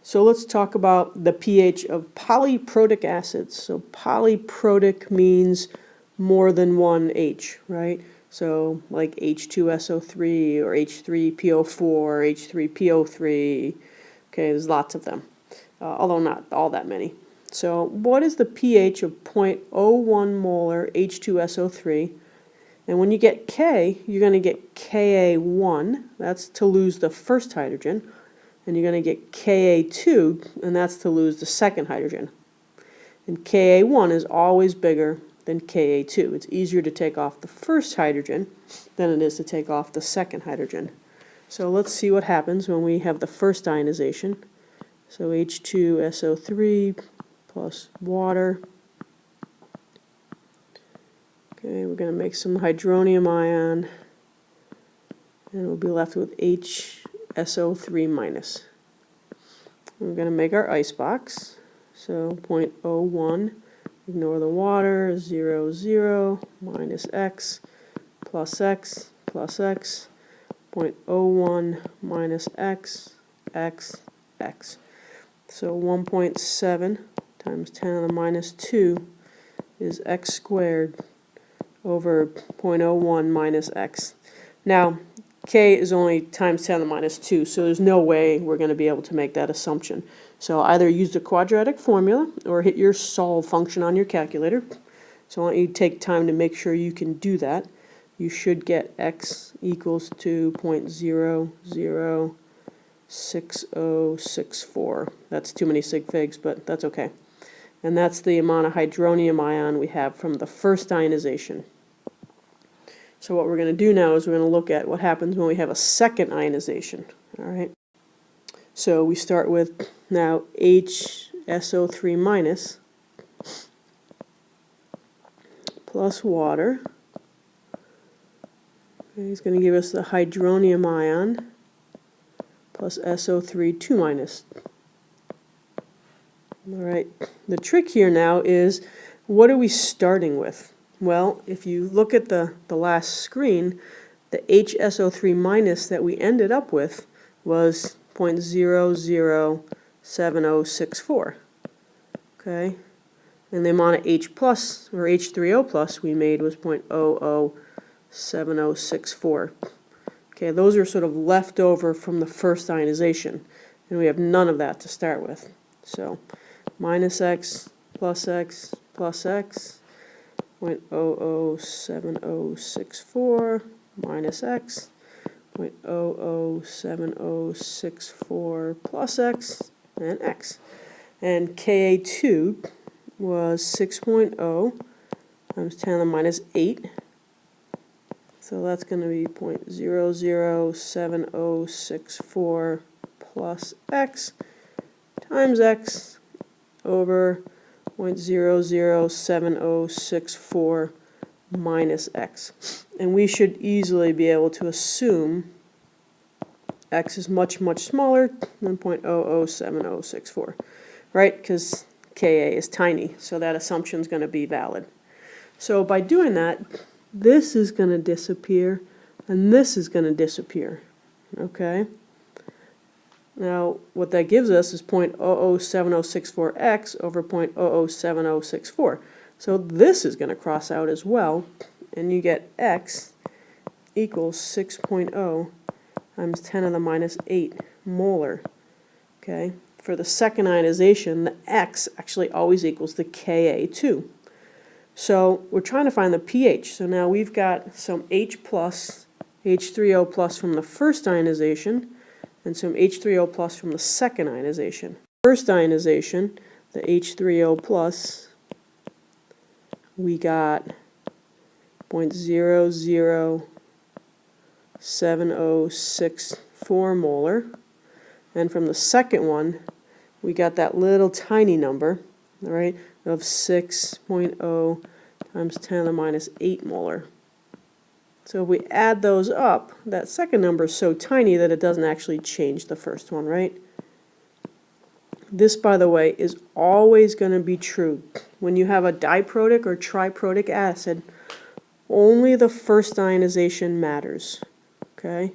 So let's talk about the pH of polyprotic acids. So polyprotic means more than one H, right? So like H2SO3 or H3PO4, H3PO3. Okay, there's lots of them, although not all that many. So what is the pH of 0.01 molar H2SO3? And when you get K, you're going to get Ka1, that's to lose the first hydrogen, and you're going to get Ka2, and that's to lose the second hydrogen. And Ka1 is always bigger than Ka2. It's easier to take off the first hydrogen than it is to take off the second hydrogen. So let's see what happens when we have the first ionization. So H2SO3 plus water. Okay, we're going to make some hydronium ion, and we'll be left with HSO3 minus. We're going to make our icebox. So 0.01, ignore the water, 0, 0, minus x, plus x, plus x, 0.01 minus x, x, x. So 1.7 times 10 to the minus 2 is x squared over 0.01 minus x. Now, k is only times 10 to the minus 2, so there's no way we're going to be able to make that assumption. So either use the quadratic formula or hit your solve function on your calculator. So I want you to take time to make sure you can do that. You should get x equals to 0.006064. That's too many sig figs, but that's okay. And that's the amount of hydronium ion we have from the first ionization. So what we're going to do now is we're going to look at what happens when we have a second ionization. All right. So we start with now HSO3 minus plus water. Okay, he's going to give us the hydronium ion plus SO3 2 minus. All right. The trick here now is, what are we starting with? Well, if you look at the last screen, the HSO3 minus that we ended up with was 0.007064. Okay? And the amount of H plus, or H3O plus we made was 0.007064. Okay, those are sort of left over from the first ionization, and we have none of that to start with. So, minus x plus x plus x, 0.007064 minus x, 0.007064 plus x, and x. And Ka2 was 6.0 times 10 to the minus 8. So that's going to be 0.007064 plus x times x over 0.007064 minus x. And we should easily be able to assume x is much, much smaller than 0.007064, right? Because Ka is tiny, so that assumption is going to be valid. So by doing that, this is going to disappear, and this is going to disappear, okay? Now, what that gives us is 0.007064x over 0.007064. So this is going to cross out as well, and you get x equals 6.0 times 10 to the minus 8 molar. Okay? For the second ionization, the x actually always equals the Ka2. So we're trying to find the pH. So now we've got some H plus, H3O plus from the first ionization, and some H3O plus from the second ionization. First ionization, the H3O plus, we got 0.007064 molar. And from the second one, we got that little tiny number, all right, of 6.0 times 10 to the minus 8 molar. So if we add those up, that second number is so tiny that it doesn't actually change the first one, right? This, by the way, is always going to be true. When you have a diprotic or triprotic acid, only the first ionization matters, okay?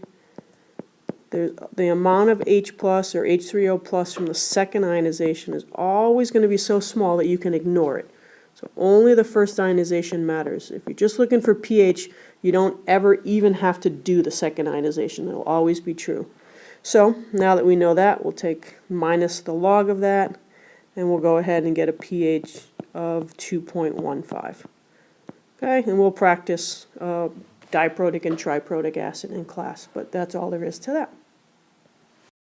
the amount of H plus or H3O plus from the second ionization is always going to be so small that you can ignore it. So only the first ionization matters. If you're just looking for pH, you don't ever even have to do the second ionization. It'll always be true. So now that we know that, we'll take minus the log of that, and we'll go ahead and get a pH of 2.15. Okay, and we'll practice diprotic and triprotic acid in class, but that's all there is to that.